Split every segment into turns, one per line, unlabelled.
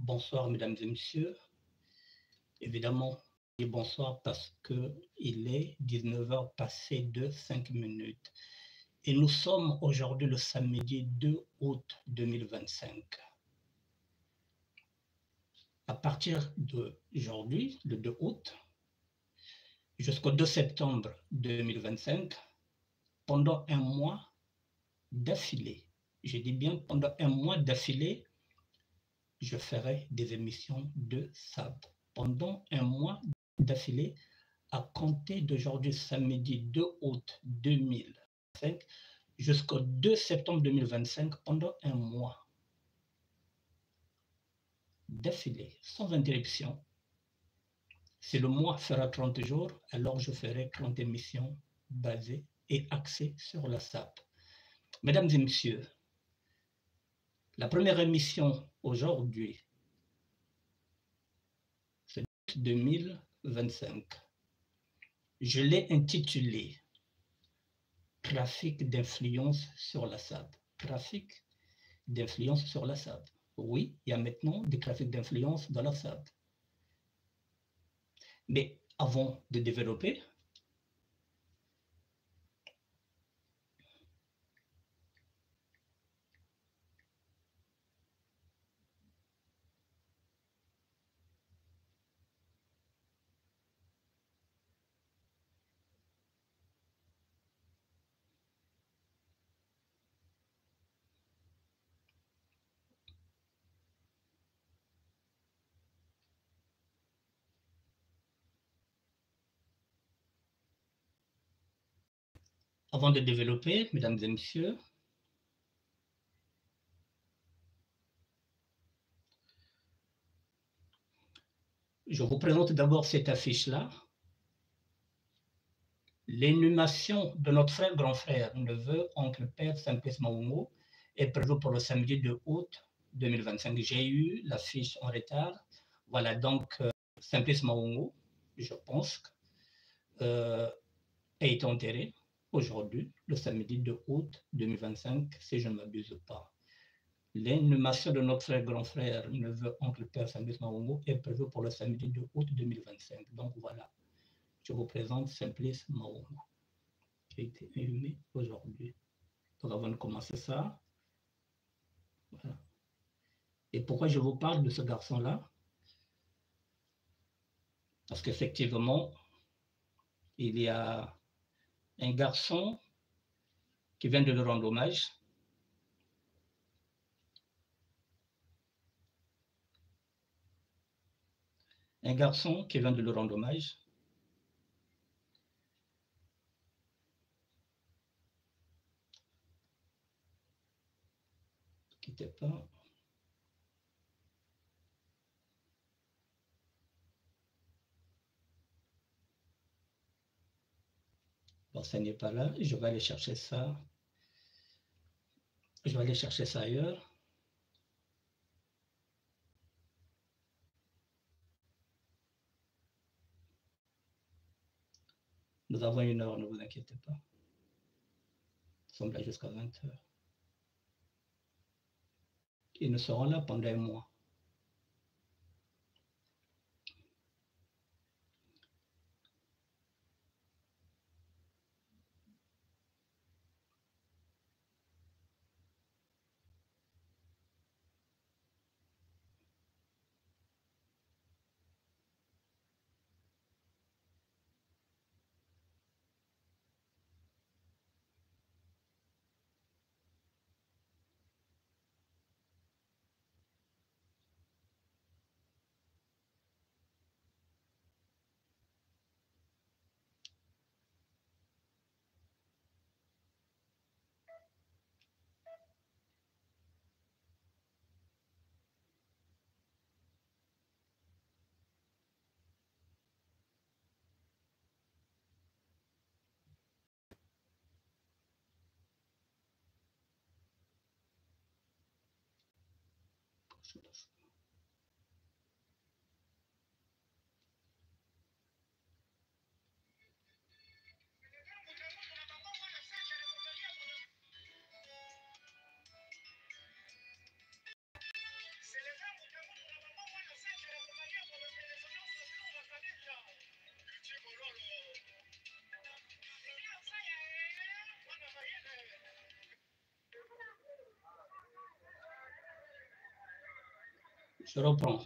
Bonsoir, mesdames et messieurs. Évidemment, et bonsoir parce qu'il est 19 h passé de 5 minutes. Et nous sommes aujourd'hui le samedi 2 août 2025. À partir d'aujourd'hui, le 2 août, jusqu'au 2 septembre 2025, pendant un mois d'affilée, je dis bien pendant un mois d'affilée, je ferai des émissions de SAB. Pendant un mois d'affilée, à compter d'aujourd'hui, samedi 2 août 2025, jusqu'au 2 septembre 2025, pendant un mois d'affilée, sans interruption. Si le mois fera 30 jours, alors je ferai 30 émissions basées et axées sur la SAP. Mesdames et messieurs, la première émission aujourd'hui, c'est 2025. Je l'ai intitulée Trafic d'influence sur la SAP. Trafic d'influence sur la SAP. Oui, il y a maintenant des trafics d'influence dans la SAP. Mais avant de développer, mesdames et messieurs, je vous présente d'abord cette affiche-là. L'inhumation de notre frère, grand frère, neveu, oncle, père, Simplice Maungo, est prévue pour le samedi 2 août 2025. J'ai eu l'affiche en retard. Voilà, donc Simplice Maungo, je pense, a été enterré aujourd'hui, le samedi 2 août 2025, si je ne m'abuse pas. L'inhumation de notre frère, grand frère, neveu, oncle, père, Simplice Maungo, est prévue pour le samedi 2 août 2025. Donc voilà, je vous présente Simplice Maungo, qui a été inhumé aujourd'hui. Donc avant de commencer ça, voilà. Et pourquoi je vous parle de ce garçon-là? Parce qu'effectivement, il y a un garçon qui vient de lui rendre hommage. Un garçon qui vient de lui rendre hommage. Ne quittez pas. Bon, ça n'est pas là. Je vais aller chercher ça. Je vais aller chercher ça ailleurs. Nous avons 1 heure, ne vous inquiétez pas. Nous sommes là jusqu'à 20 h. Et nous serons là pendant un mois. Je reprends.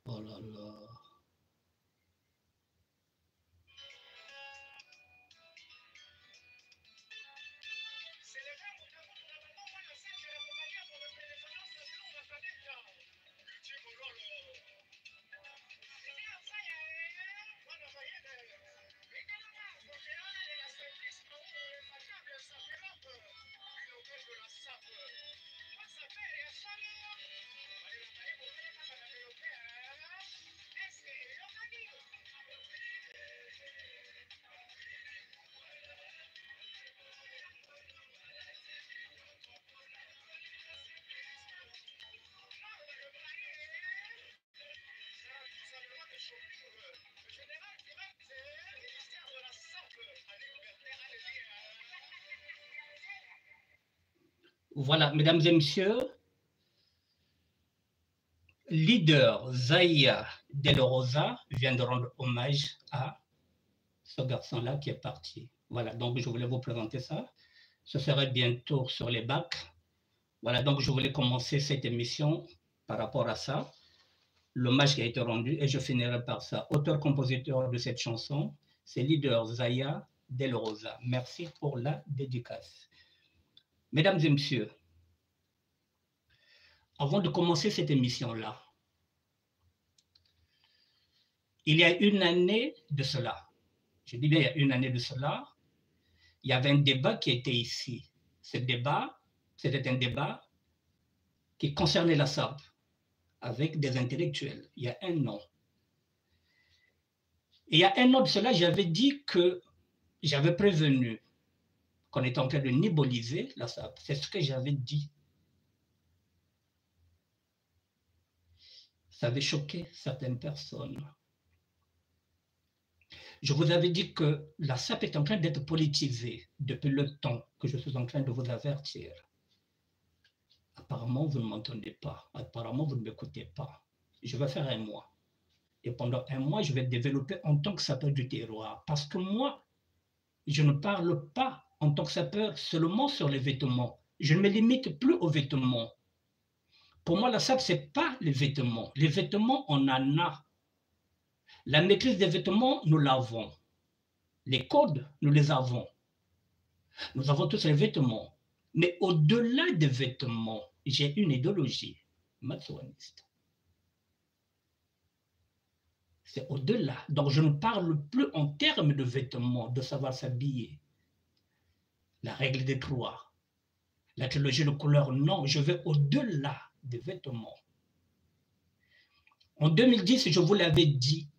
Oh là là. Voilà, mesdames et messieurs, leader Zaya Del Rosa vient de rendre hommage à ce garçon-là qui est parti. Voilà, donc je voulais vous présenter ça. Ce serait bientôt sur les bacs. Voilà, donc je voulais commencer cette émission par rapport à ça, l'hommage qui a été rendu, et je finirai par ça. Auteur-compositeur de cette chanson, c'est leader Zaya Del Rosa. Merci pour la dédicace. Mesdames et messieurs, avant de commencer cette émission-là, il y a une année de cela, je dis bien il y a une année de cela, il y avait un débat qui était ici. Ce débat, c'était un débat qui concernait la SAP avec des intellectuels. Il y a un an. Et il y a un an de cela, j'avais dit que j'avais prévenu qu'on était en train de niboliser la SAP. C'est ce que j'avais dit. Ça avait choqué certaines personnes. Je vous avais dit que la SAP est en train d'être politisée depuis le temps que je suis en train de vous avertir. Apparemment, vous ne m'entendez pas. Apparemment, vous ne m'écoutez pas. Je vais faire un mois. Et pendant un mois, je vais développer en tant que sapeur du terroir. Parce que moi, je ne parle pas en tant que sapeur seulement sur les vêtements. Je ne me limite plus aux vêtements. Pour moi, la SAP, ce n'est pas les vêtements. Les vêtements, on en a. La maîtrise des vêtements, nous l'avons. Les codes, nous les avons. Nous avons tous les vêtements. Mais au-delà des vêtements, j'ai une idéologie matsuaniste. C'est au-delà. Donc, je ne parle plus en termes de vêtements, de savoir s'habiller. La règle des trois, la trilogie de couleurs, non, je vais au-delà des vêtements. En 2010, je vous l'avais dit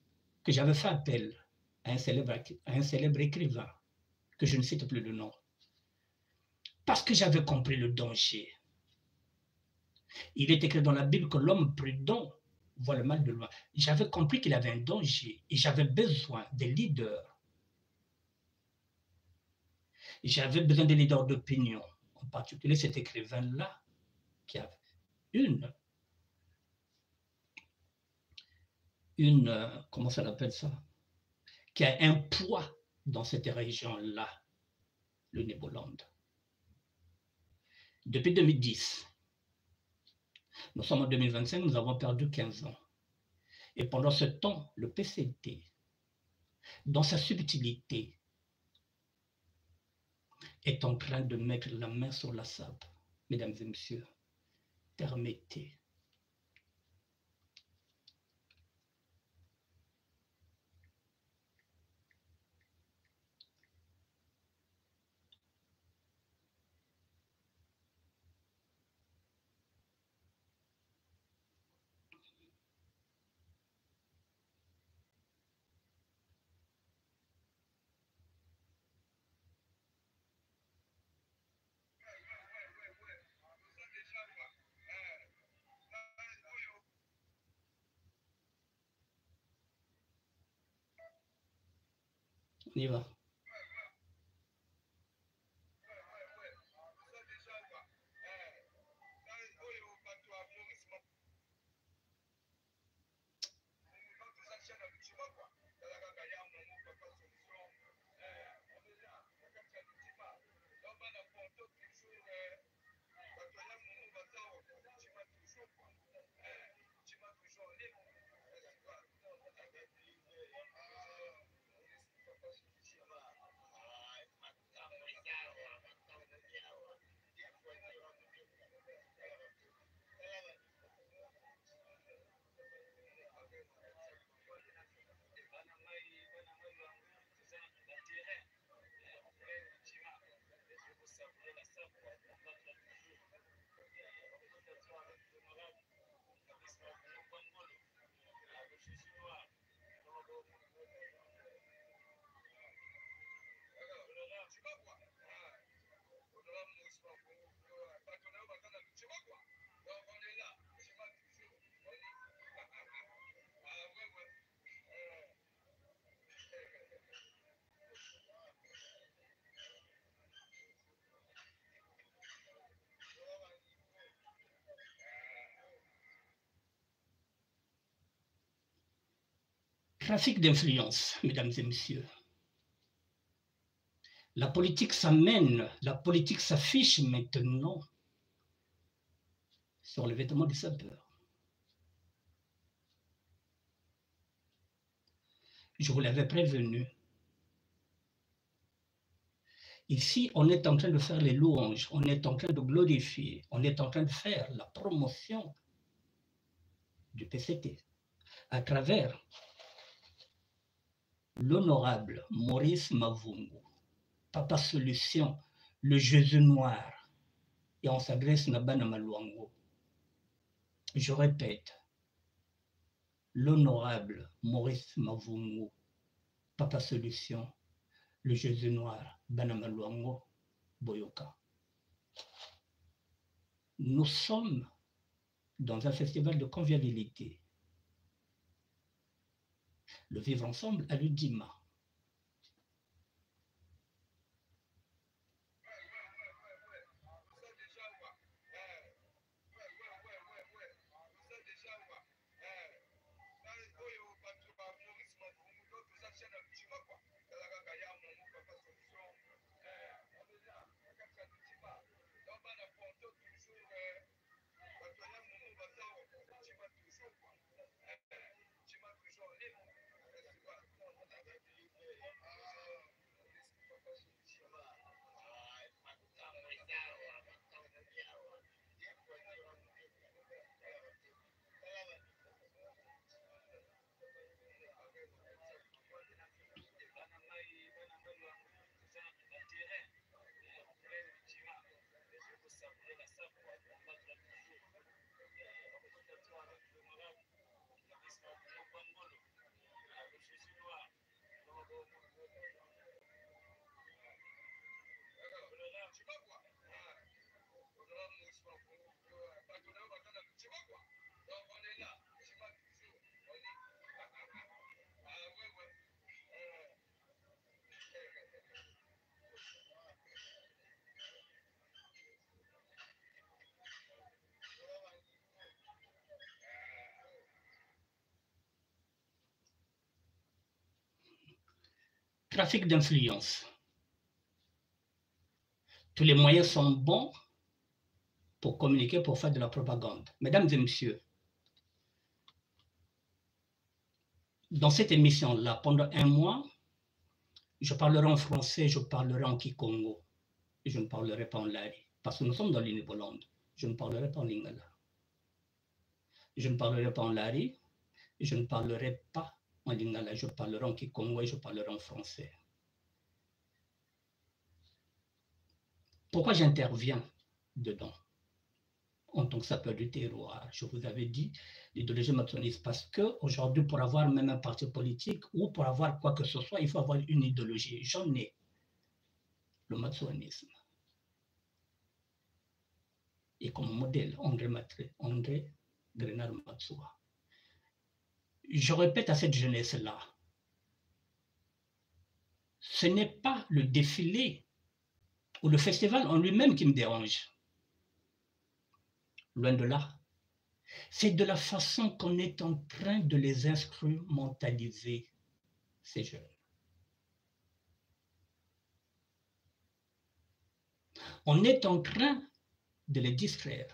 que j'avais fait appel à un célèbre écrivain, que je ne cite plus le nom, parce que j'avais compris le danger. Il est écrit dans la Bible que l'homme prudent voit le mal de loin. J'avais compris qu'il avait un danger et j'avais besoin des leaders. J'avais besoin des leaders d'opinion, en particulier cet écrivain-là, qui a comment ça s'appelle ça, qui a un poids dans cette région-là, le Neboland. Depuis 2010, nous sommes en 2025, nous avons perdu 15 ans. Et pendant ce temps, le PCT, dans sa subtilité, est en train de mettre la main sur la SAP. Mesdames et messieurs, permettez. On y va. Trafic d'influence, mesdames et messieurs. La politique s'amène, la politique s'affiche maintenant sur le vêtement du sapeur. Je vous l'avais prévenu. Ici, on est en train de faire les louanges, on est en train de glorifier, on est en train de faire la promotion du PCT à travers l'honorable Maurice Mavungu, Papa Solution, le Jésus noir, et on s'adresse à Bana Maluango. Je répète, l'honorable Maurice Mavungu, Papa Solution, le Jésus noir, Bana Maluango, Boyoka. Nous sommes dans un festival de convivialité. Le vivre ensemble à l'Udima. Trafic d'influence. Tous les moyens sont bons pour communiquer, pour faire de la propagande. Mesdames et messieurs, dans cette émission-là, pendant un mois, je parlerai en français, je parlerai en kikongo, et je ne parlerai pas en lari, parce que nous sommes dans l'Unibolande. Je ne parlerai pas en lingala. Je ne parlerai pas en lari, et je ne parlerai pas en lingala, je parlerai en kikongo et je parlerai en français. Pourquoi j'interviens dedans en tant que sapeur du terroir? Je vous avais dit l'idéologie maçonniste, parce qu'aujourd'hui, pour avoir même un parti politique ou pour avoir quoi que ce soit, il faut avoir une idéologie. J'en ai, le maçonnisme. Et comme modèle, André Grenard Matsoua. Je répète à cette jeunesse-là, ce n'est pas le défilé ou le festival en lui-même qui me dérange. Loin de là. C'est de la façon qu'on est en train de les instrumentaliser, ces jeunes. On est en train de les distraire.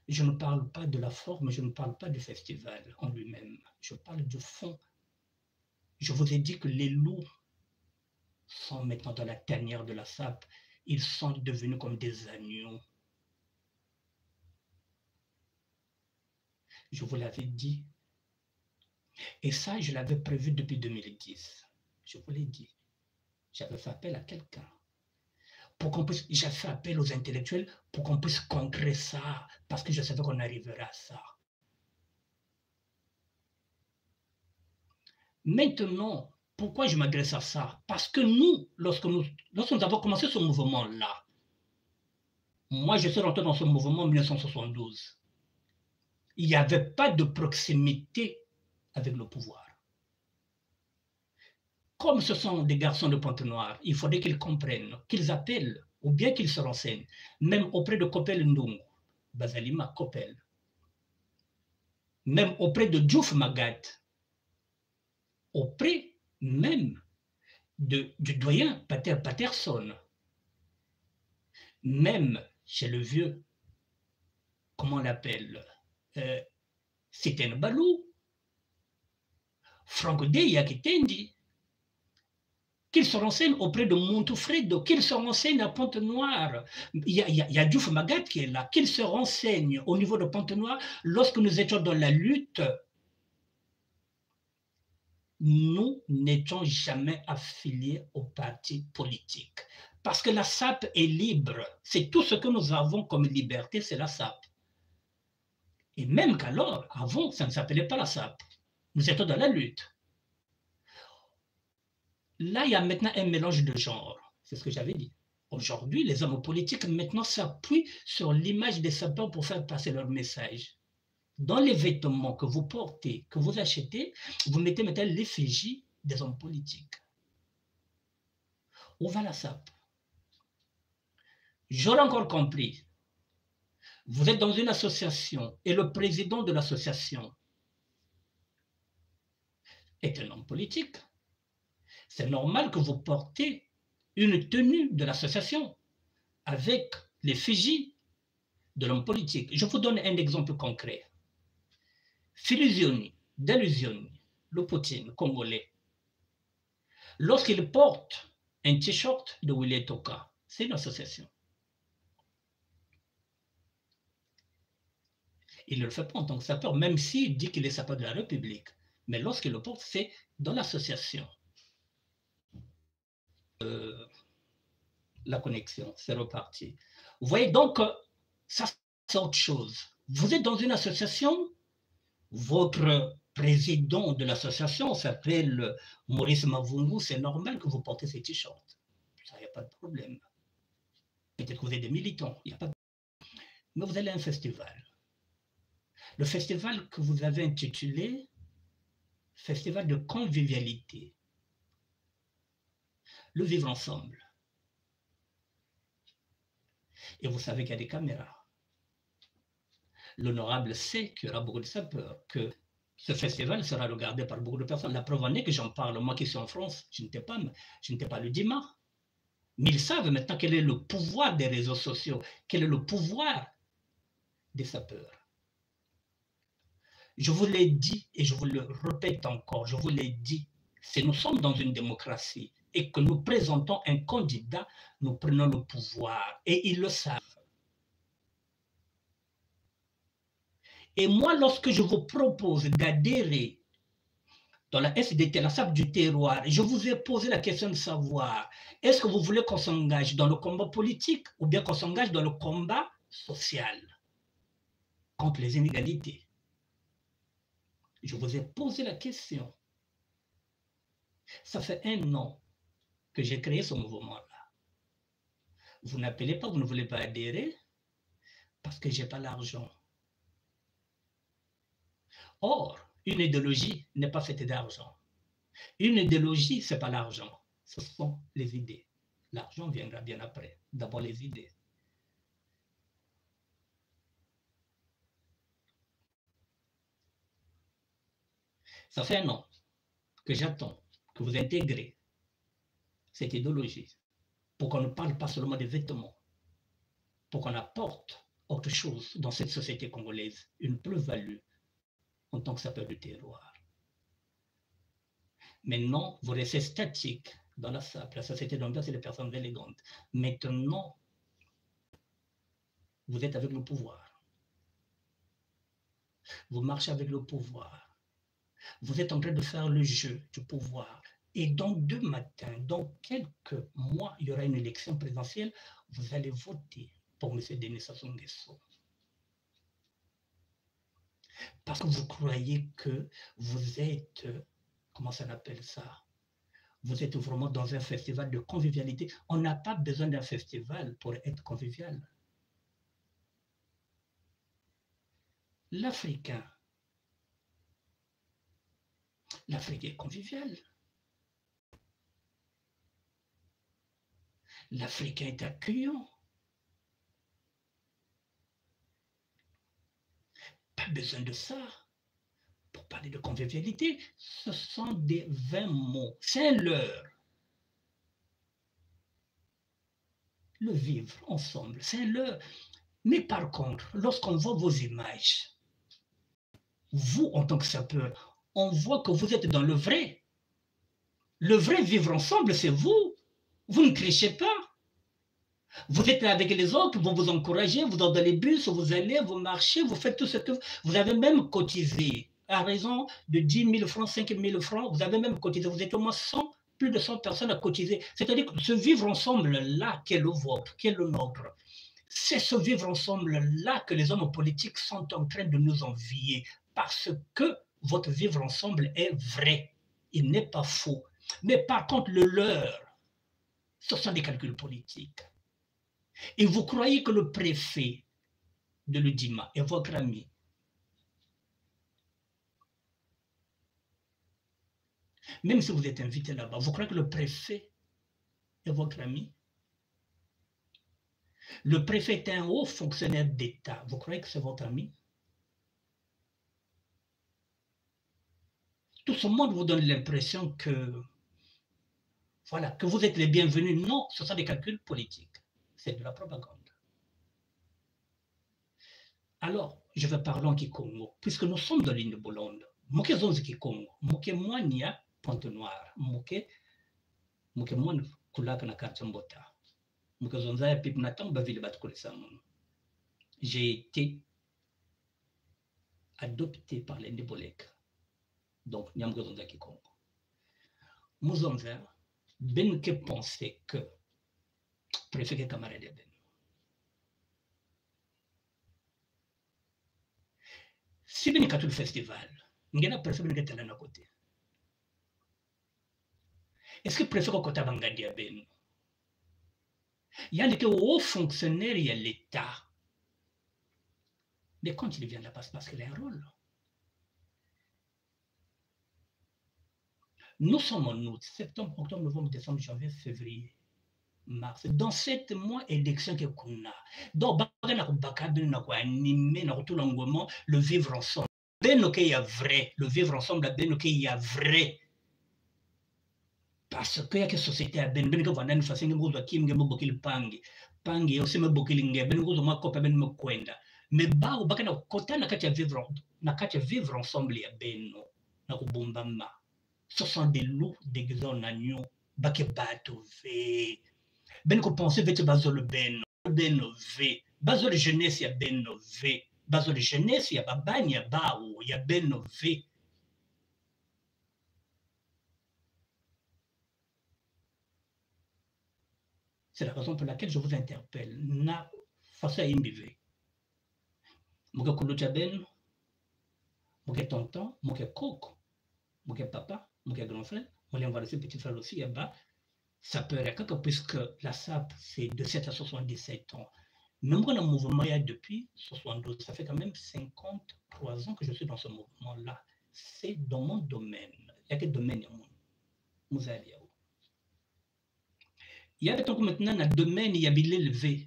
Je ne parle pas de la forme, je ne parle pas du festival en lui-même. Je parle du fond. Je vous ai dit que les loups sont maintenant dans la tanière de la sape. Ils sont devenus comme des agneaux. Je vous l'avais dit. Et ça, je l'avais prévu depuis 2010. Je vous l'ai dit. J'avais fait appel à quelqu'un. J'ai fait appel aux intellectuels pour qu'on puisse contrer ça, parce que je savais qu'on arriverait à ça. Maintenant, pourquoi je m'adresse à ça? Parce que nous, lorsque nous avons commencé ce mouvement-là, moi je suis rentré dans ce mouvement en 1972, il n'y avait pas de proximité avec le pouvoir. Comme ce sont des garçons de Pointe-Noire, il faudrait qu'ils comprennent, qu'ils appellent, ou bien qu'ils se renseignent, même auprès de Kopel Ndungu, Bazalima Kopel. même auprès de Diouf Magat, auprès même du doyen Patterson, même chez le vieux, comment on l'appelle, Siten Balou, Franck Deya Kitendi, qu'il se renseigne auprès de Montoufredo, qu'il se renseigne à Pont-Noire. Il y a Diouf Magat qui est là, qu'il se renseigne au niveau de Pont-Noire. Lorsque nous étions dans la lutte, nous n'étions jamais affiliés au parti politique. Parce que la SAP est libre. C'est tout ce que nous avons comme liberté, c'est la SAP. Et même qu'alors, avant, ça ne s'appelait pas la SAP. Nous étions dans la lutte. Là, il y a maintenant un mélange de genres. C'est ce que j'avais dit. Aujourd'hui, les hommes politiques maintenant s'appuient sur l'image des sapeurs pour faire passer leur message. Dans les vêtements que vous portez, que vous achetez, vous mettez maintenant l'effigie des hommes politiques. Où va la SAP? J'aurais encore compris. Vous êtes dans une association et le président de l'association est un homme politique. C'est normal que vous portez une tenue de l'association avec l'effigie de l'homme politique. Je vous donne un exemple concret. Filusioni, Delusioni, le Poutine congolais, lorsqu'il porte un t-shirt de Willy Toka, c'est une association. Il ne le fait pas en tant que sapeur, même s'il dit qu'il est sapeur de la République. Mais lorsqu'il le porte, c'est dans l'association. La connexion, c'est reparti. Vous voyez donc, ça c'est autre chose. Vous êtes dans une association, votre président de l'association s'appelle Maurice Mavungu, c'est normal que vous portez ces t-shirts. Ça, il n'y a pas de problème. Peut-être que vous êtes des militants, il n'y a pas de problème. Mais vous allez à un festival. Le festival que vous avez intitulé Festival de convivialité. Le vivre ensemble. Et vous savez qu'il y a des caméras. L'honorable sait qu'il y aura beaucoup de sapeurs, que ce festival sera regardé par beaucoup de personnes. La preuve en est que j'en parle, moi qui suis en France, je n'étais pas le DIMA. Mais ils savent maintenant quel est le pouvoir des réseaux sociaux, quel est le pouvoir des sapeurs. Je vous l'ai dit et je vous le répète encore, je vous l'ai dit, si nous sommes dans une démocratie et que nous présentons un candidat, nous prenons le pouvoir et ils le savent. Et moi, lorsque je vous propose d'adhérer dans la SDT, la SAP du terroir, je vous ai posé la question de savoir, est-ce que vous voulez qu'on s'engage dans le combat politique ou bien qu'on s'engage dans le combat social contre les inégalités? Je vous ai posé la question. Ça fait 1 an que j'ai créé ce mouvement-là. Vous n'appelez pas, vous ne voulez pas adhérer parce que je n'ai pas l'argent. Or, une idéologie n'est pas faite d'argent. Une idéologie, ce n'est pas l'argent, ce sont les idées. L'argent viendra bien après, d'abord les idées. Ça fait 1 an que j'attends que vous intégrez cette idéologie pour qu'on ne parle pas seulement des vêtements, pour qu'on apporte autre chose dans cette société congolaise, une plus-value en tant que sapeur du terroir. Maintenant, vous restez statique dans la SAP, la société d'ambiance et les personnes élégantes. Maintenant, vous êtes avec le pouvoir. Vous marchez avec le pouvoir. Vous êtes en train de faire le jeu du pouvoir. Et dans 2 matins, dans quelques mois, il y aura une élection présidentielle. Vous allez voter pour M. Denis Sassou Nguesso. Parce que vous croyez que vous êtes, comment ça s'appelle ça? Vous êtes vraiment dans un festival de convivialité. On n'a pas besoin d'un festival pour être convivial. L'Africain, l'Afrique est conviviale. L'Africain est accueillant. Pas besoin de ça. parler de convivialité, ce sont des vains mots. C'est l'heure. Le vivre ensemble, c'est l'heure. Mais par contre, lorsqu'on voit vos images, vous, en tant que sapeur, on voit que vous êtes dans le vrai. Le vrai vivre ensemble, c'est vous. Vous ne crichez pas. Vous êtes là avec les autres, vous vous encouragez, vous êtes dans les bus, vous allez, vous marchez, vous faites tout ce que vous avez même cotisé. À raison de 10 000 francs, 5 000 francs, vous avez même cotisé. Vous êtes au moins 100, plus de 100 personnes à cotiser. C'est-à-dire que ce vivre ensemble-là, qui est le vôtre, qui est le nôtre, c'est ce vivre ensemble-là que les hommes politiques sont en train de nous envier. Parce que votre vivre ensemble est vrai. Il n'est pas faux. Mais par contre, le leur, ce sont des calculs politiques. Et vous croyez que le préfet de l'Udima est votre ami. Même si vous êtes invité là-bas, vous croyez que le préfet est votre ami? Le préfet est un haut fonctionnaire d'État. Vous croyez que c'est votre ami? Tout ce monde vous donne l'impression que, voilà, que vous êtes les bienvenus. Non, ce sont des calculs politiques. C'est de la propagande. Alors, je vais parler en Kikongo, puisque nous sommes dans l'île de Bolonde. Moke zonzi Kikongo, moke moania Pointe Noire, moke moine kulaka na quartier Mbota. Moke zonza ya pipe na tamba vile batkulesa mono. J'ai été adopté par les Ndébolèques. Donc, Nyamgo zonza Kikongo. Mouzonza, ben que penser que préfet camarade ben. Si ben katul festival, ngena préfet ben ketala na côté. Est-ce que préfet ko kota bangadi ya ben? Il y a des hauts fonctionnaires, il y a l'État. Mais quand il vient là-bas, c'est parce qu'il a un rôle. Nous sommes en août, septembre, octobre, novembre, décembre, janvier, février, mars. Dans 7 mois, élection que qu'on a. Donc, le vivre ensemble. Ben il y a vrai. Le vivre ensemble, ben il y a vrai. Parce que y a que société à ben que vanda ni fasingi mbuzo kim nge mbokili pangi yo sema bokili nge ben nguzo makopa ben mkwenda. Mais bao baka na kota na kati ya vivre ensemble ya beno na kubumbama. Ce sont des loups déguisés en agneaux, bake bato ve. Ben ko penser vete bazolo beno ve. Bazolo jeunesse ya beno ve. Bazolo jeunesse ya babani ya bao ya beno ve. C'est la raison pour laquelle je vous interpelle. Na face à imbivé. Mouke kulucha beno, mouke tonton, mouke koko, mouke papa, mouke grand frère, on va laisser petit frère aussi, là-bas. Ça peut être puisque la SAP, c'est de 7 à 77 ans. Même quand le mouvement est depuis 72, ça fait quand même 53 ans que je suis dans ce mouvement-là. C'est dans mon domaine. Il y a quel domaine il y a maintenant un domaine, il y a l'élevé.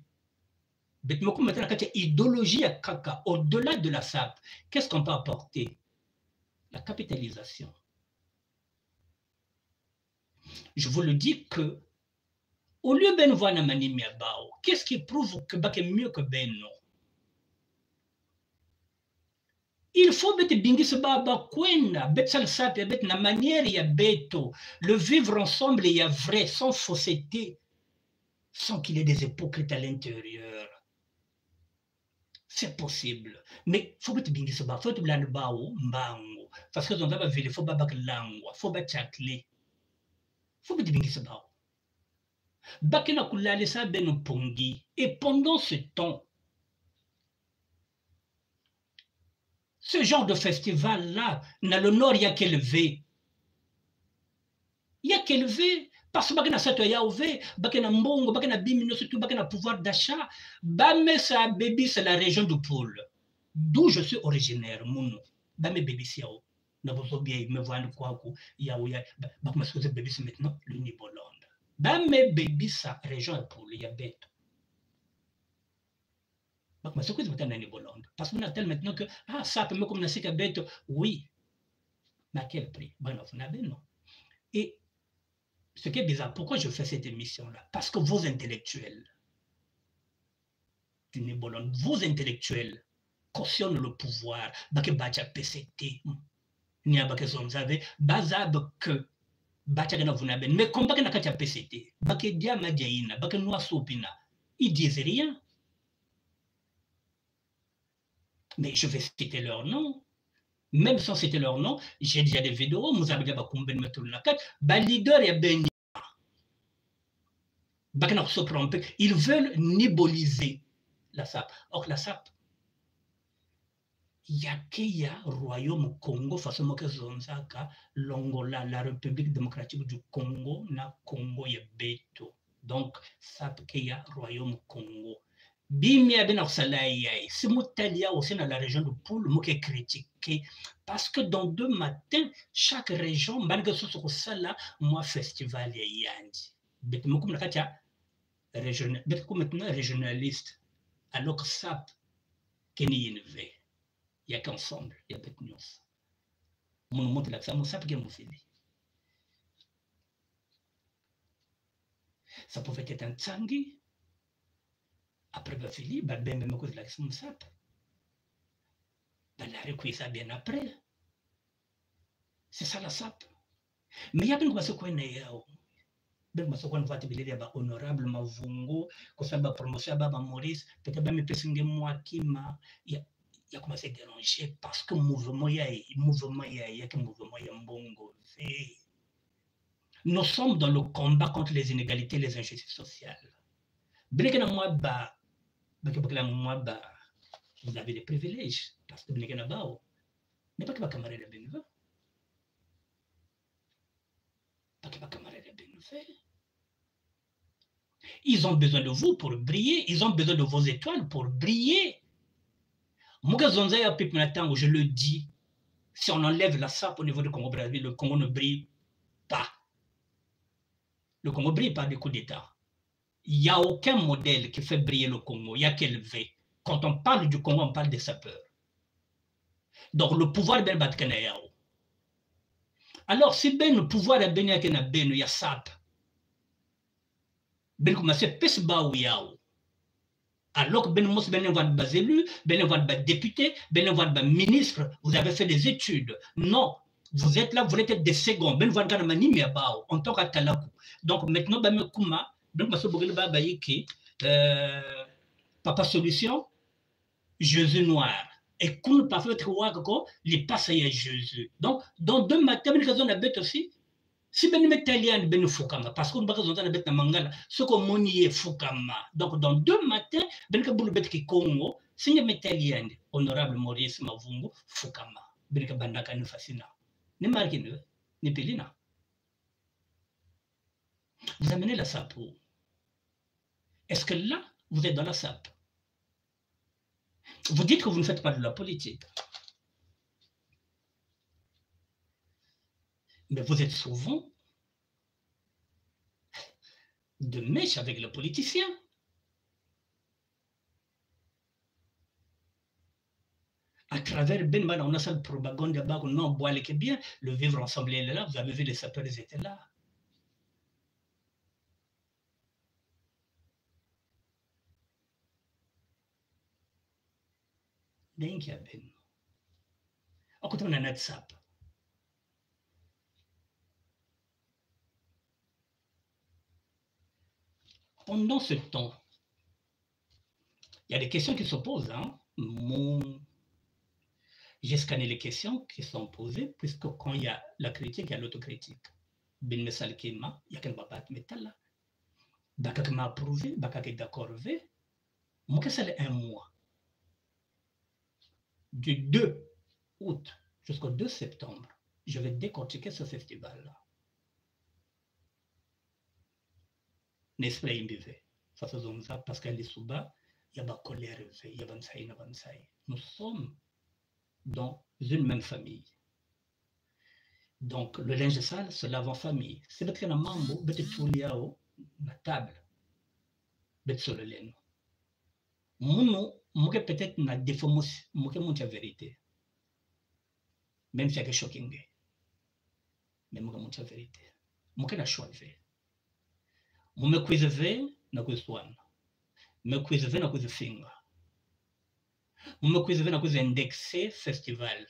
Mais maintenant, il y a idéologie à caca. Au-delà de la SAP, qu'est-ce qu'on peut apporter? La capitalisation. Je vous le dis que, au lieu de voir Namani Miabao, qu'est-ce qui prouve que Bak est mieux que Beno? Il faut mettre Bingis Baba Kwena, Betsal Sap, Bet na manière, il y a Beto. Le vivre ensemble, il y a vrai, sans fausseté, sans qu'il y ait des hypocrites à l'intérieur. C'est possible. Mais il faut mettre Bingis Baba, il faut mettre Lanbao, Mbango, parce que dans la ville, il faut Baba Langwa, il faut Baba Chakle. Faut que tu ça. Bakena kulale sa ben pongi. Et pendant ce temps, ce genre de festival-là, dans le nord, il n'y a qu'élevé. Il n'y a qu'élevé. Parce que bakena sato ya ouvé, bakena mbongo, bakena bimino, surtout bakena pouvoir d'achat. Bame sa baby, c'est la région du pôle. D'où je suis originaire, mouno. Bame baby siao. Na bozo bien, me voit quoi, yaou ya. Bak ma souze baby c'est maintenant, le Nibolande. Bame baby sa région du pôle, ya bête. Bak ma souze maintenant, le Nibolande. Parce qu'on a tel maintenant que, ah, ça peut me comme na sika bête, oui. Mais à quel prix? Ben non, vous n'avez non. Et ce qui est bizarre, pourquoi je fais cette émission-là? Parce que vos intellectuels, vos intellectuels cautionnent le pouvoir, bake bacha PCT, ni abake zonzave, bazab que bacha gana vunaben, mais comme bake nakacha PCT, bake dia madjaina, bake noa sopina, ils disent rien. Mais je vais citer leur nom. Même sans citer leur nom, j'ai déjà des vidéos, vous avez déjà combien de la carte, leader et ben ils veulent nébuliser la SAP. Or, la SAP, il y a qu'il Royaume Congo, façon que Zonzaka, l'Angola, la République démocratique du Congo, na Congo ya beto. Donc, SAP qu'il y a Royaume Congo. Bimi a bien si Moutalia aussi dans la région de Poul, moi qui critiqué, parce que dans 2 matins, chaque région, malgré ce que ça là, moi festival ya yandi. Bet mo comme la maintenant régionaliste, alors que SAP, il n'y a qu'ensemble, il y a des news. Mon montre là, ça, mon SAP qui est mon fini. Ça pouvait être un Tsangi, après Bafili, ben même cause de la mon SAP. Ben la recueillir ça bien après. C'est ça la SAP. Mais il y a bien ce qu'on est ben ma sokon vati bilili ba honorable mavungu kusaba promotion ba Maurice peut-être même pesinge moi qui m'a il a commencé à déranger parce que mouvement ya que mouvement ya mbongo. Nous sommes dans le combat contre les inégalités et les injustices sociales. Brekena moi ba moi ba vous avez des privilèges parce que brekena bao mais pas que ba camarade de benve pas que ba camarade de benve. Ils ont besoin de vous pour briller. Ils ont besoin de vos étoiles pour briller. Je le dis, si on enlève la SAP au niveau du Congo-Brazzaville, le Congo ne brille pas. Le Congo ne brille pas des coups d'État. Il n'y a aucun modèle qui fait briller le Congo. Il n'y a qu'élevé. Quand on parle du Congo, on parle des sapeurs. Donc le pouvoir est bien. Alors, si ben le pouvoir est bien, il y a SAP. Ben comment c'est pesba ou yao. Alors que ben mos ben va bas élu, ben va bas député, ben va bas ministre, vous avez fait des études. Non, vous êtes là, vous voulez être des seconds. Ben va gana mani miabao en tant qu'atalaku. Donc maintenant ben me kuma, ben ma sobogel ba bayiki, papa solution, Jésus noir. Et qu'on pas fait trois quoi, les passés à Jésus. Donc dans 2 matins, ben raison la bête aussi. Si ben italien ben fukama parce qu'on va raison la bête na mangala ce qu'on monier fukama donc dans 2 matins ben ka bulu bête ki Congo si ne italien honorable Maurice Mavungu fukama ben ka bandaka ni fascina ne marque ne pelina vous amenez la SAP. Est-ce que là vous êtes dans la SAP? Vous dites que vous ne faites pas de la politique, mais vous êtes souvent de mèche avec le politicien. À travers Ben Man, on a cette propagande là-bas, non, bois les bien, le vivre ensemble est là, vous avez vu les sapeurs, ils étaient là. Ben qui a Ben. À côté, on a notre SAP. Pendant ce temps, il y a des questions qui se posent. Hein. J'ai scanné les questions qui sont posées, puisque quand il y a la critique, il y a l'autocritique. Ben Messal Kema, il y a qu'un babat métal. Bakak m'a approuvé, Bakak est d'accord avec. Moi, que c'est 1 mois. Du 2 août jusqu'au 2 septembre, je vais décortiquer ce festival-là. N'est-ce pas, Imbivé? Faisons ça parce qu'elle est sous bas, il y a pas colère, il y a Bansaï. Nous sommes dans une même famille. Donc, le linge sale se lave en famille. C'est parce qu'il y a un mambo, bête touliao, la table, bête sur le laine. Mon peut-être n'a défaut, mon la vérité. Même si c'est shocking. mais moi mon la vérité moi que na choisi moi me cuiseve na kuiswana me cuiseve na kuifinga moi me cuiseve na kuindexer festival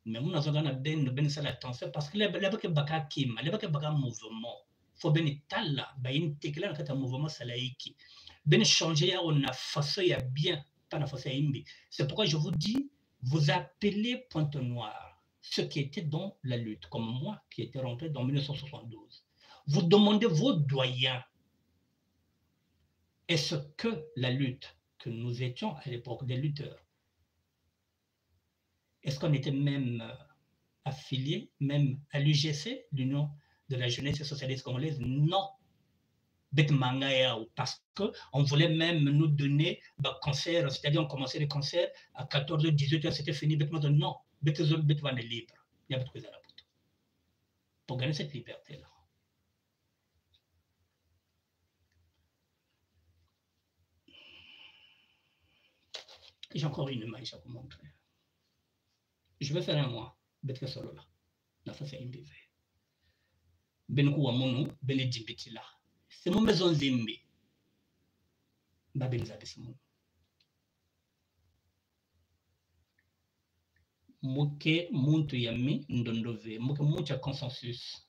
mais moi nazo na ben ça l'attention parce que les que baka kima les que baka mouvement faut ben tala ba integrer na mouvement salaiki ben changer on a façon ya bien pas na façon imbi c'est pourquoi je vous dis vous appelez Pointe-Noire ceux qui étaient dans la lutte comme moi qui était rentré dans 1972 vous demandez vos doyens est-ce que la lutte que nous étions à l'époque des lutteurs est-ce qu'on était même affiliés même à l'UGC, l'Union de la jeunesse socialiste congolaise? Non. Parce qu'on voulait même nous donner des concerts, c'est-à-dire on commençait les concerts à 14h, 18h, c'était fini. Non, il y a libre. Il y a beaucoup de pour gagner cette liberté-là. J'ai encore une image à vous montrer. Je vais faire un mois, Betre solo là. La face est imbivée. Benku wa munu, bene djibiti là. C'est mon maison zimbi. Babin zabis munu. Muke muntu yami ndondove. Muke mucha consensus.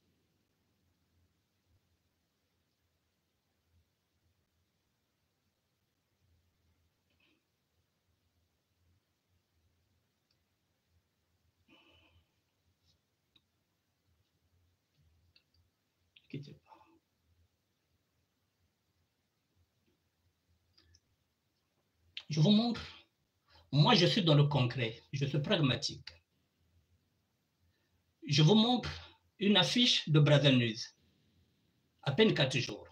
Quittez pas. Je vous montre. Moi, je suis dans le concret. Je suis pragmatique. Je vous montre une affiche de Brazil News. À peine 4 jours.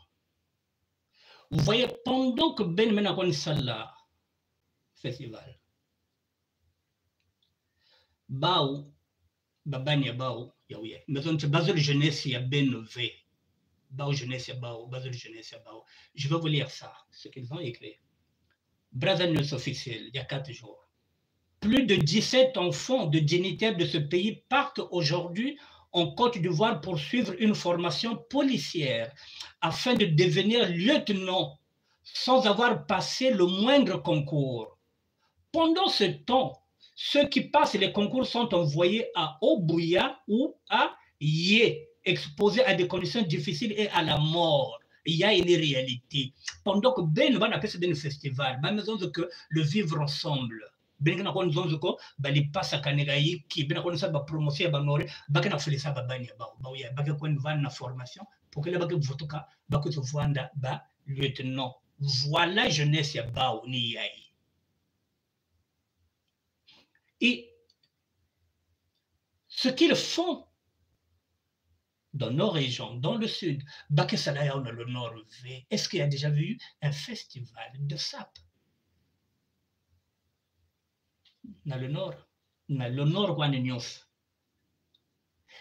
Vous voyez, pendant que Ben Menakon Salah festival, Bao, Babania Bao, Yahweh, mais on te base de jeunesse, il y a Ben V. Bao jeunesse, Bao, base de jeunesse, Bao. Je vais vous lire ça, ce qu'ils ont écrit. Brazil News officiel, il y a 4 jours. Plus de 17 enfants de dignitaires de ce pays partent aujourd'hui en Côte d'Ivoire pour suivre une formation policière afin de devenir lieutenant sans avoir passé le moindre concours. Pendant ce temps, ceux qui passent les concours sont envoyés à Obuya ou à Yé, exposés à des conditions difficiles et à la mort. Il y a une réalité. Pendant que Ben va appeler ça un festival, ben maison que le vivre ensemble. Ben na kon zonzo ko bali pasa kanega yiki ben kon sa ba promotion ba nore ba kana fele sa ba bani ba ya ba ko van na formation pour que le ba ke votoka ba ko vanda ba lieutenant. Voilà jeunesse ya ba ni yai. Et ce qu'ils font dans nos régions, dans le sud, Bakesalaya, on a le nord, est-ce qu'il y a déjà vu un festival de sap? Dans le nord, on est Nyos.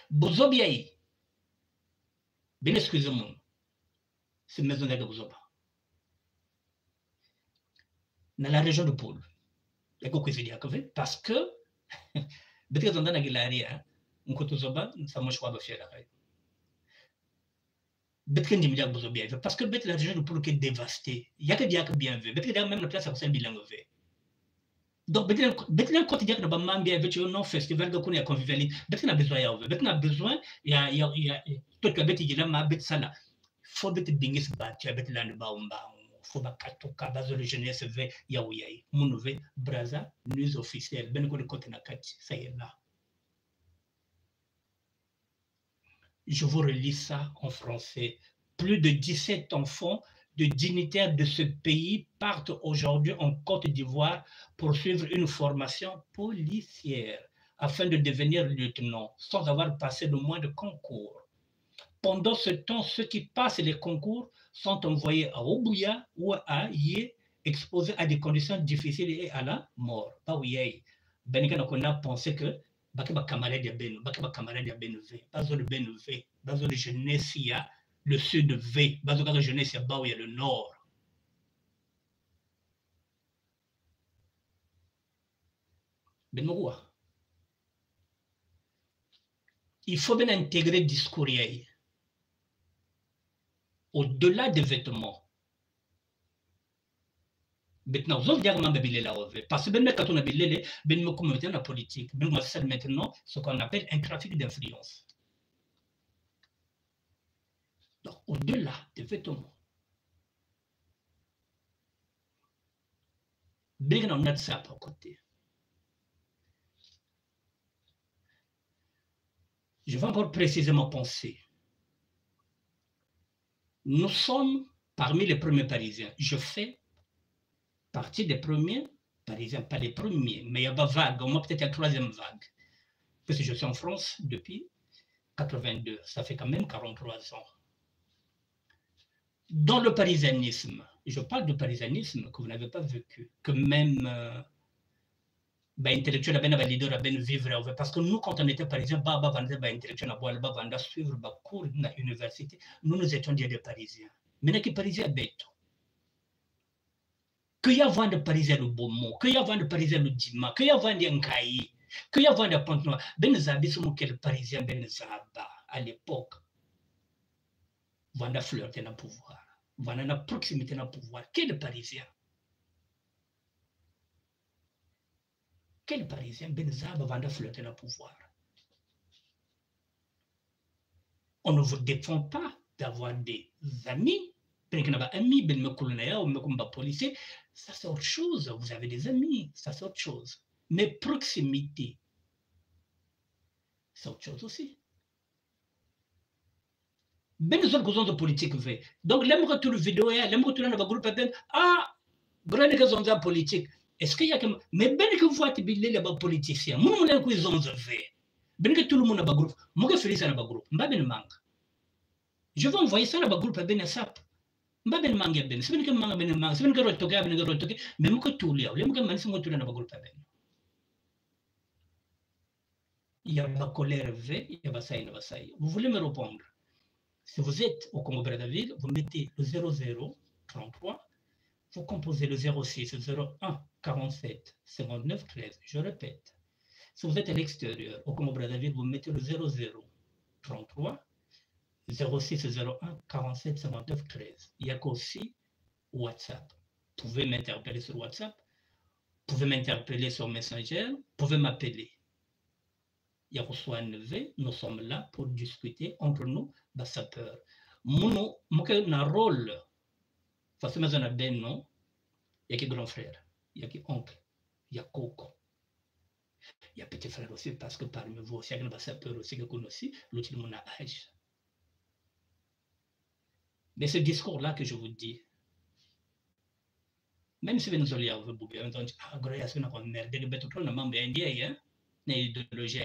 Bozobiaï, bien excusez-moi, c'est maison de Bozoba. Dans la région de Pôle, il y a quoi parce que, peut-être que dans la Guilaria, on côté Zoba, ça mange pas de fier là. Parce que la région de Pôle est dévastée. Il y a que bien vu. Peut-être même la place à Saint Bilangue. Donc, maintenant, quand il y a un mambi avec un festival de connaître convivialité, maintenant, besoin, il y a, toi, tu as bêti, il y a ma bête ça là. Faut bêti bingis bat, tu as bêti là, le baumba, faut ba katoka, base de jeunesse, ve, yaouyai, mounouvé, braza, news officielle, ben, qu'on le côté na kat, ça y est là. Je vous relis ça en français. Plus de 17 enfants de dignitaires de ce pays partent aujourd'hui en Côte d'Ivoire pour suivre une formation policière afin de devenir lieutenant sans avoir passé le moindre concours. Pendant ce temps, ceux qui passent les concours sont envoyés à Obuya ou à Yé, exposés à des conditions difficiles et à la mort. Pas Yé. On a pensé que bakeba camarade ya beno, bakeba camarade ya beno V, bazo le beno V, bazo le jeunesse ya le sud V, bazo le jeunesse ya bao ya le nord. Ben Mogoua. il faut bien intégrer le discours au-delà des vêtements. Maintenant, vous avez parce que ben quand on a bilé, ben me communauté la politique, ben moi c'est maintenant ce qu'on appelle un trafic d'influence. Donc au-delà des vêtements, ben on a ça à côté. Je vais encore précisément penser. Nous sommes parmi les premiers Parisiens. Je fais partie des premiers Parisiens, pas les premiers, mais il y a pas vague, au moins peut-être la troisième vague. Parce que je suis en France depuis 82, ça fait quand même 43 ans. Dans le parisianisme, je parle de parisianisme que vous n'avez pas vécu, que même intellectuel ben leader ben vivre parce que nous quand on était parisien intellectuel ba suivre ba cours na université nous étions des parisiens mais que parisien bête que y a de parisien le Beaumont que y a de parisien le Dima que y a de Nkayi que y a de Pointe-Noire ben zabi sont quel parisien ben zaba à l'époque vanda flirter na pouvoir vanda na proximité na pouvoir quel parisien. Quel Parisien Benzab avant de flirter le pouvoir? On ne vous défend pas d'avoir des amis. Amis, policier, ça c'est autre chose. Vous avez des amis, ça c'est autre chose. Mais proximité, c'est autre chose aussi. Ben nous avons de politique fait. Donc l'aime tout le vidéo, l'aime tout le groupe ah, grand que politique. Est-ce qu'il y a que mais ben que vous voyez les politiciens, moi on qu'ils ont fait. Ben que tout le monde a un groupe, moi que Félix a un groupe, m'a ben manque. Je vais envoyer ça à un groupe ben sap. M'a ben manque ben, c'est ben que manque ben manque, c'est ben que rotoke ben que rotoke, mais moi que tout les, l'aime que man c'est moi tout le groupe ben. Il y a pas colère V, il y a pas ça, il y a pas ça. Vous voulez me répondre? Si vous êtes au Congo-Brazzaville, vous mettez le 0033. Vous composez le 06 01 47 59 13. Je répète. Si vous êtes à l'extérieur, au Congo-Brazzaville, vous mettez le 00 33 06 01 47 59 13. Il y a aussi WhatsApp. Vous pouvez m'interpeller sur WhatsApp. Vous pouvez m'interpeller sur Messenger. Vous pouvez m'appeler. Il y a aussi un V. Nous sommes là pour discuter entre nous, sapeurs. Mon rôle, parce que nous avons un nom, il y a qui grand frère, il y a qui oncle, il y a coco. Il y a petit frère aussi, parce que parmi vous aussi, il y a un sapeur aussi que vous connaissez, l'autre de mon âge. Mais ce discours-là que je vous dis, même si nous allons avoir beaucoup, on dit, ah, Groya, c'est une merde, il y a trop de membres indiens, il y a une idéologie.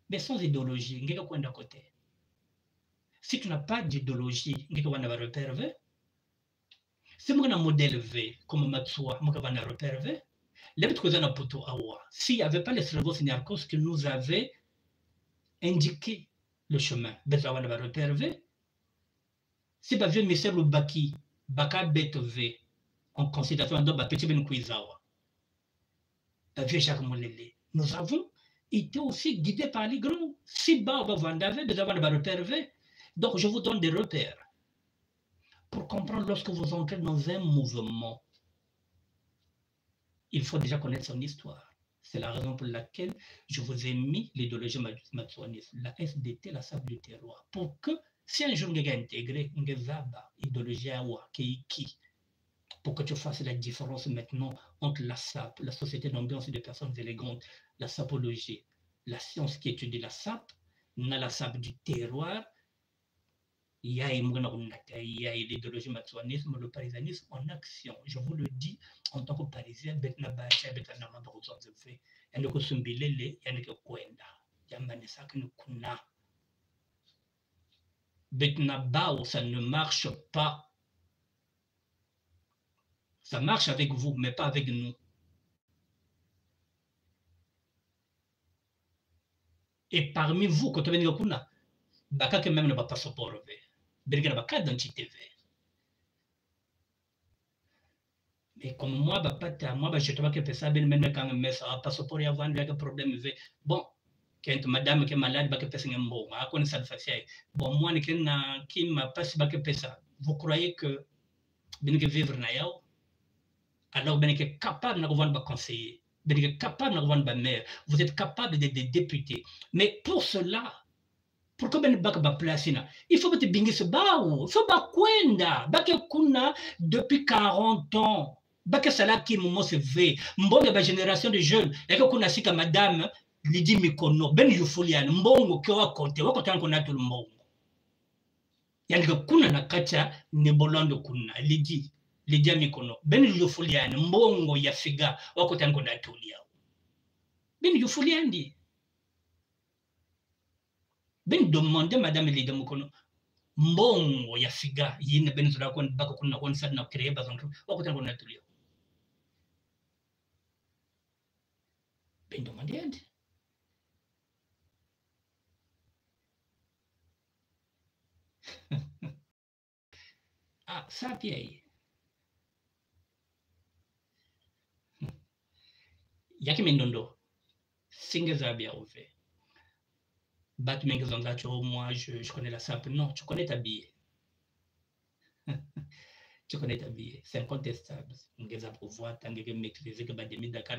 Mais sans idéologie, il y a quoi d'un côté? Si tu n'as pas d'idéologie, il y a quoi d'un repère V? Si vous avez un modèle V, comme Matsua, vous avez un repère V, s'il n'y avait pas les cerveaux Narcos qui nous avaient indiqué le chemin, vous avez un repère V. Si vous avez un message au Baki, Baka Bet V, en considération de Petit Ben Kouizawa, nous avons été aussi guidés par les grands. Si bas vous avez un repère V, donc je vous donne des repères pour comprendre lorsque vous entrez dans un mouvement. Il faut déjà connaître son histoire. C'est la raison pour laquelle je vous ai mis l'idéologie matsouaniste, la SDT, la sable du terroir, pour que si un jour vous avez intégré l'idéologie Awa, Keiki, pour que tu fasses la différence maintenant entre la SAP, la société d'ambiance et de personnes élégantes, la sapologie, la science qui étudie la SAP, la SAP du terroir, il y a l'idéologie matsouanisme, le parisianisme en action. Je vous le dis en tant que parisien, il y a des ça ne marche pas. Ça marche avec vous, mais pas avec nous. Et parmi vous, quand vous venez à Baka même ne va pas passeport. Bergera Baka d'identité. Mais comme moi, je ne sais pas que ça, même quand même, ça passeport, il y a un problème. Bon, Quand madame qui est malade, bah que pèse un bon, à quoi ça fait. Bon, moi, qui m'a pas si bah que pèse. Vous croyez que ben que vivre na yao, alors ben que capable de revendre conseiller, ben que capable de revendre maire, vous êtes capable d'être député. Mais pour cela, pour que ben bak ba place na, il faut que bingi se baou, il faut ba kwenda, ba que kuna depuis 40 ans. Baka salaki momo se ve, mbongo ba génération de jeunes, et que kuna sika madame Lidi Mikono, ben yufulian, mbongo kwa konte, wako tanko na tout le mbongo. Yani kuna na kacha ne bolondo kuna, Lidi Mikono, ben yufulian, mbongo ya figa, wako tanko na tulia. Ben yufuliandi. Ben demande madame Lidi Mikono, mbongo ya figa, yine ben zura kon baka kuna kon sad na créer bazon, wako tanko na tulia. Ben demande andi. Ah, ça piei. Yaki mendondo. Singe zabia ouve. Bat mengezongacho, moi je connais la SAP. Non, tu connais ta billet. Tu connais ta billet. C'est incontestable. Ngeza pouvoir, t'angege maîtriser que bademi Dakar,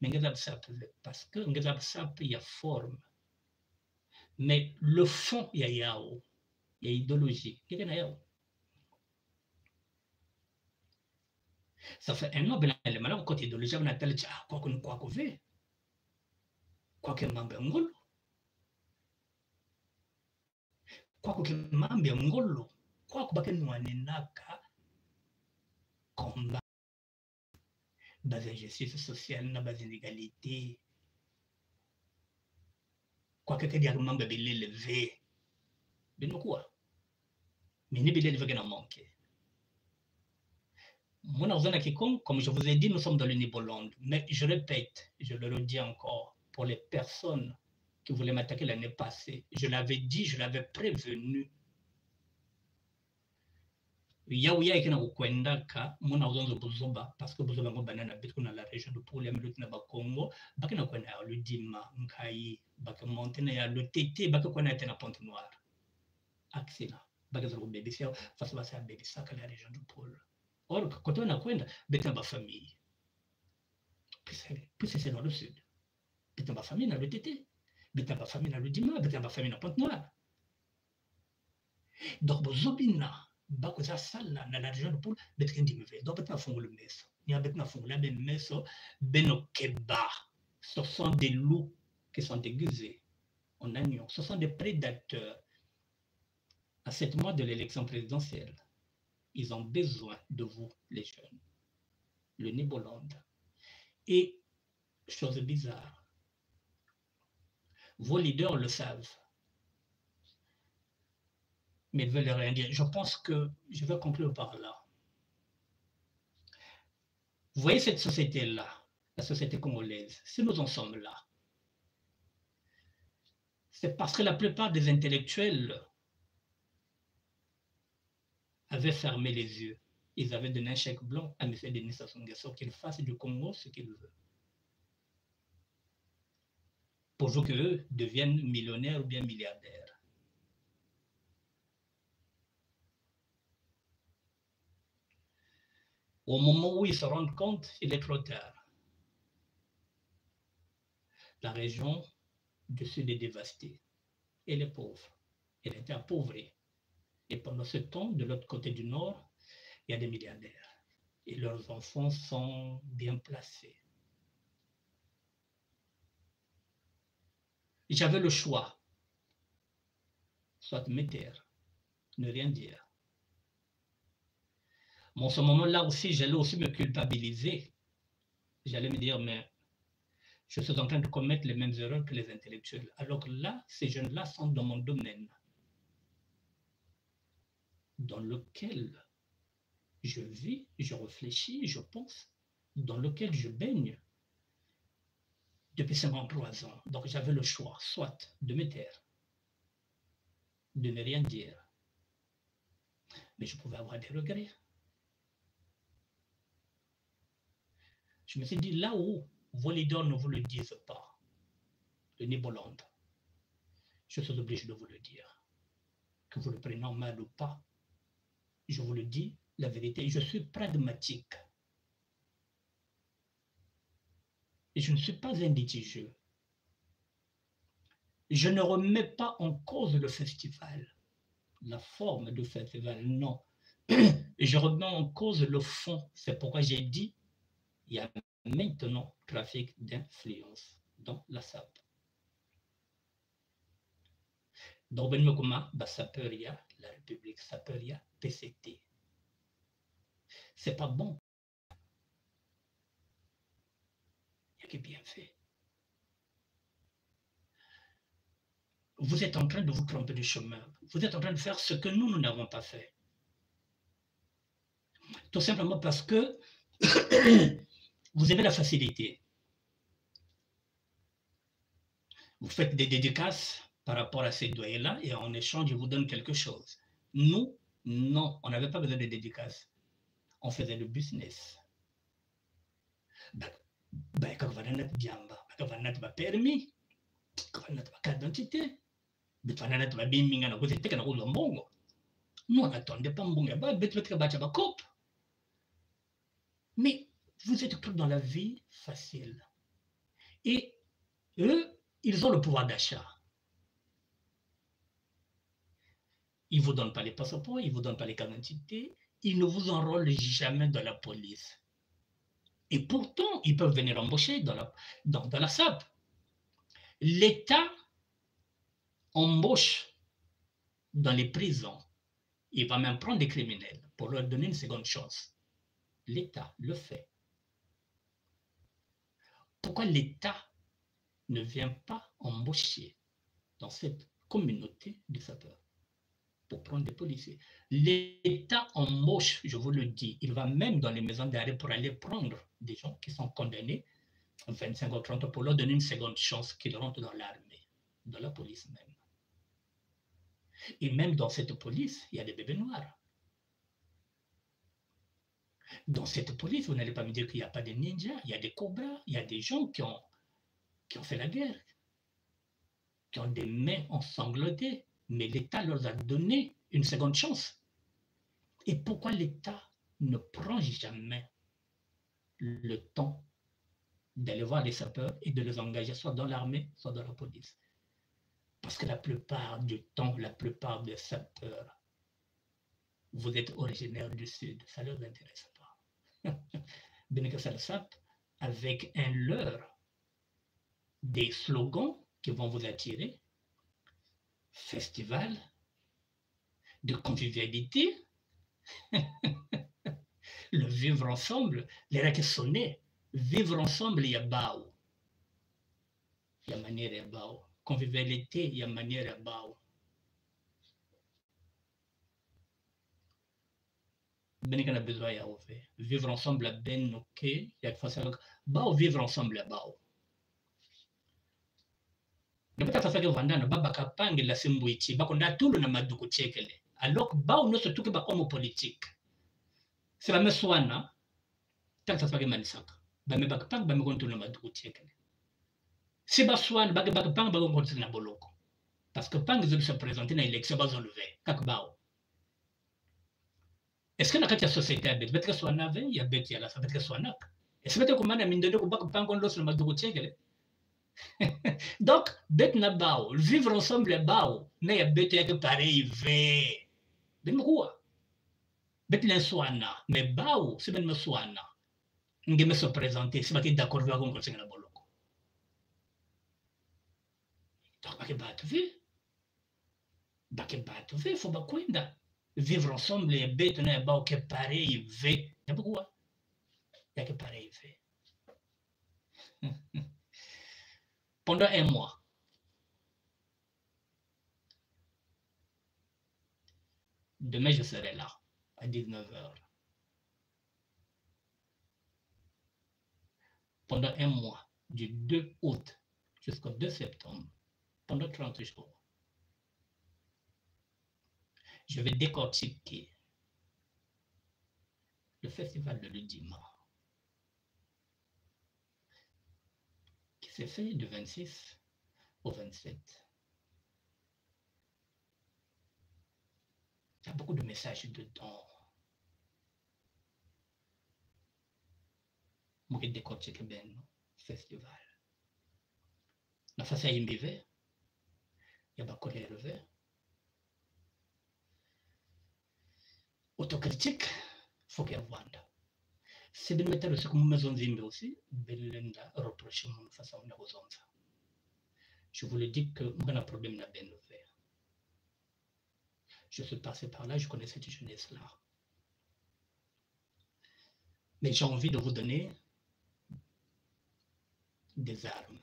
ngeza SAP. Parce que ngeza SAP, il y a forme. Mais le fond, il y a yao. Il y a idéologie. Qu'est-ce qu'il y a yao? Ça fait un an, ben, le malheur, côté idéologie, on a tel, quoi qu'on veut. Quoi que mambe ngolo. Quoi que mambe ngolo. Quoi que baken naka combat. Base injustice sociale, na base inégalité. Quoi que tu mambe belé levé. Ben quoi? Mais ni belé levé qu'en manque. Mon argent à quiconque, comme je vous ai dit, nous sommes dans le Niboland. Mais je répète, je le redis encore, pour les personnes qui voulaient m'attaquer l'année passée, je l'avais dit, je l'avais prévenu. Yaouya et Kena Kwendaka, mon argent de Bozoba, parce que Bozoba banana bitcoin dans la région de Poulet, mais le Congo, Bakena Kwena, le Dima, Nkayi, Bakamontena, le Tété, Bakakwana était la Pente Noire. Axina, Bakazaro Baby, face à ça, Baby Sac à la région de Poulet. Or, quand on a Kwenda, Betan ma famille. Puis c'est dans le sud. Betan ma famille dans le Tété. Betan ma famille dans le Dima, Betan ma famille dans Pente Noire. Donc, Bozobina, Bakoza Sala, dans la région de Poule, Betan Dimve. Donc, Betan Fongo le Meso. Il y a Betan Fongo la même Meso, Beno Keba. Ce sont des loups qui sont déguisés en agneaux. Ce sont des prédateurs. À 7 mois de l'élection présidentielle, ils ont besoin de vous, les jeunes. Le Niboland. Et, chose bizarre, vos leaders le savent, mais ils veulent rien dire. Je pense que je vais conclure par là. Vous voyez cette société-là, la société congolaise, si nous en sommes là, c'est parce que la plupart des intellectuels avaient fermé les yeux. Ils avaient donné un chèque blanc à M. Denis Sassou Nguesso qu'il fasse du Congo ce qu'il veut. Pourvu qu'eux deviennent millionnaires ou bien milliardaires. Au moment où ils se rendent compte, il est trop tard. La région du sud est dévastée. Elle est pauvre. Elle est appauvrie. Et pendant ce temps, de l'autre côté du nord, il y a des milliardaires. Et leurs enfants sont bien placés. J'avais le choix. Soit me taire, ne rien dire. Mais en ce moment-là aussi, j'allais aussi me culpabiliser. J'allais me dire, mais je suis en train de commettre les mêmes erreurs que les intellectuels. Alors que là, ces jeunes-là sont dans mon domaine, dans lequel je vis, je réfléchis, je pense, dans lequel je baigne depuis 53 ans. Donc j'avais le choix, soit de me taire, de ne rien dire, mais je pouvais avoir des regrets. Je me suis dit, là où vos leaders ne vous le disent pas, le Niboland, je suis obligé de vous le dire. Que vous le preniez en mal ou pas, je vous le dis, la vérité, je suis pragmatique. Et je ne suis pas un litigieux. Je ne remets pas en cause le festival, la forme du festival, non. Je remets en cause le fond. C'est pourquoi j'ai dit, il y a maintenant trafic d'influence dans la SAP. Donc, ben comment Saperia, la République, Saperia, PCT. C'est pas bon. Il y a qui bien fait. Vous êtes en train de vous tromper du chemin. Vous êtes en train de faire ce que nous n'avons pas fait. Tout simplement parce que vous avez la facilité. Vous faites des dédicaces par rapport à ces doyens-là et en échange, ils vous donnent quelque chose. Nous, non, on n'avait pas besoin de dédicaces. On faisait le business. Quand vous avez un permis, quand vous avez une carte d'identité, nous, on n'attendait pas mbongo. Mais vous êtes tous dans la vie facile. Et eux, ils ont le pouvoir d'achat. Ils ne vous donnent pas les passeports, ils ne vous donnent pas les cartes d'identité, ils ne vous enrôlent jamais dans la police. Et pourtant, ils peuvent venir embaucher dans la SAP. L'État embauche dans les prisons. Il va même prendre des criminels pour leur donner une seconde chance. L'État le fait. Pourquoi l'État ne vient pas embaucher dans cette communauté de sapeurs pour prendre des policiers? L'État embauche, je vous le dis, il va même dans les maisons d'arrêt pour aller prendre des gens qui sont condamnés 25 ou 30 ans pour leur donner une seconde chance qu'ils rentrent dans l'armée, dans la police même. Et même dans cette police, il y a des bébés noirs. Dans cette police, vous n'allez pas me dire qu'il n'y a pas de ninjas, il y a des cobras, il y a des gens qui ont fait la guerre, qui ont des mains ensanglantées, mais l'État leur a donné une seconde chance. Et pourquoi l'État ne prend jamais le temps d'aller voir les sapeurs et de les engager soit dans l'armée, soit dans la police? Parce que la plupart du temps, la plupart des sapeurs, vous êtes originaire du Sud, ça ne leur intéresse pas. Benekasal-Sap, avec un leurre, des slogans qui vont vous attirer, festival, de convivialité, le vivre ensemble, les règles sonnées, vivre ensemble, il y a bao. Il y a manière, il y a bao. Convivialité, il y a manière, il y a bao. Ben a besoin de vivre ensemble à ben ok, il y a façon bao vivre ensemble à bao. Napata fasa ke vandana baba kapange la simbuichi bako na tulu na maduku chekele. Alors bao no se tuke ba homo politique. C'est la mesouana tant ça se passe manisaka. Ba me bakapang ba me kontu na maduku chekele. Si ba swan ba bakapang ba kontu na boloko. Parce que pang ils se présenter na élection ba zolve kak bao. Est-ce que na kati ya société ya bet betka swana ve ya bet ya la sa betka swana. Est-ce que komana mindede ko bakapang kon los na maduku chekele. Donc, bet na bao, vivre ensemble est bao, mais il y a bet que pareil ve. Ben quoi? Bet l'ensouana, mais bao, c'est ben me souana. Nge me se présenter, c'est pas qu'il d'accord avec on conseille la boloko. Donc, pas que bat ve. Ba que bat ve, faut ba kwenda. Vivre ensemble est bet na bao que pareil ve. C'est pourquoi? Il y a que pareil ve. Pendant un mois, demain je serai là, à 19h. Pendant un mois, du 2 août jusqu'au 2 septembre, pendant 30 jours, je vais décortiquer le festival de l'Udima, qui s'est fait du 26 au 27. y a beaucoup de messages dedans. Moi, je décortique bien le festival. La face à Imbivé, il y a pas colère levé. Autocritique, il faut qu'il y ait Rwanda. C'est de mettre aussi comme maison Zimbe aussi, Belenda reproche mon face à une raison. Je vous le dis que moi, un problème n'a bien levé. Je suis passé par là, je connais cette jeunesse-là. Mais j'ai envie de vous donner des armes.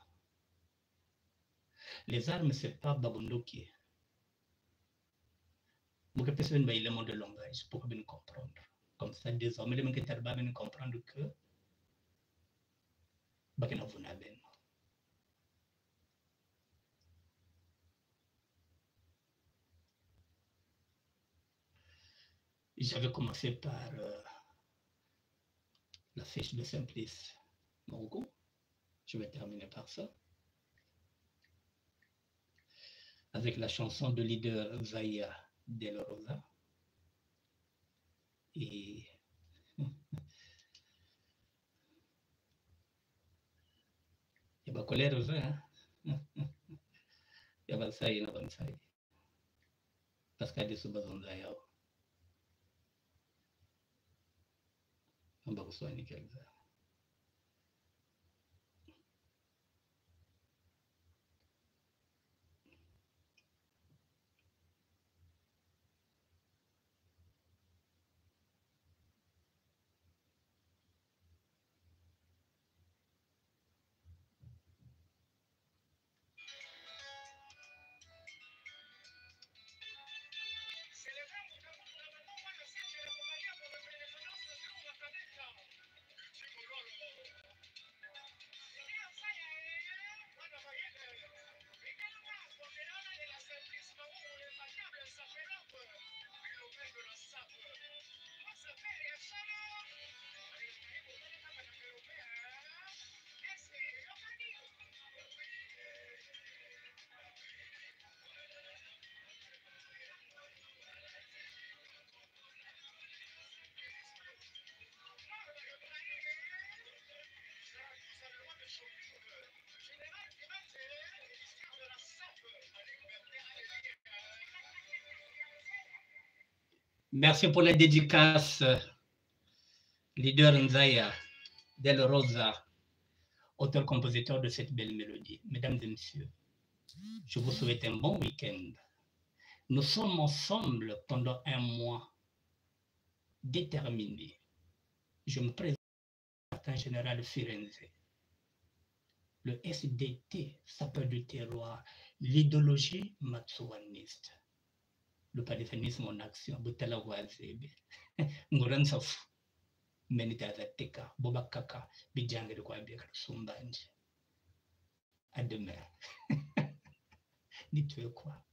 Les armes, ce n'est pas Babundoki. Vous pouvez faire un élément de langage pour bien comprendre. Comme ça, désormais, les gens qui bien comprendre que Bakina vous n'avez pas. J'avais commencé par la fiche de Simplice Morgo. Je vais terminer par ça. Avec la chanson de leader Zaya De La Rosa. Et il y a colère, hein? Il y a ça, il y a ça. Parce qu'il y a des sous-besoins Zaya. On va recevoir nickel. Merci pour la dédicace, leader Nzaya, Del Rosa, auteur-compositeur de cette belle mélodie. Mesdames et messieurs, je vous souhaite un bon week-end. Nous sommes ensemble pendant un mois déterminé. Je me présente en général Firenze. Le SDT, sapeur du terroir, l'idéologie matsuaniste. Le panafricanisme en action, Butala Wazebe, Nguransafu, Menita Zateka, Bobakaka, Bijangere Kwabia Sumbanje. À demain. Dites-vous quoi?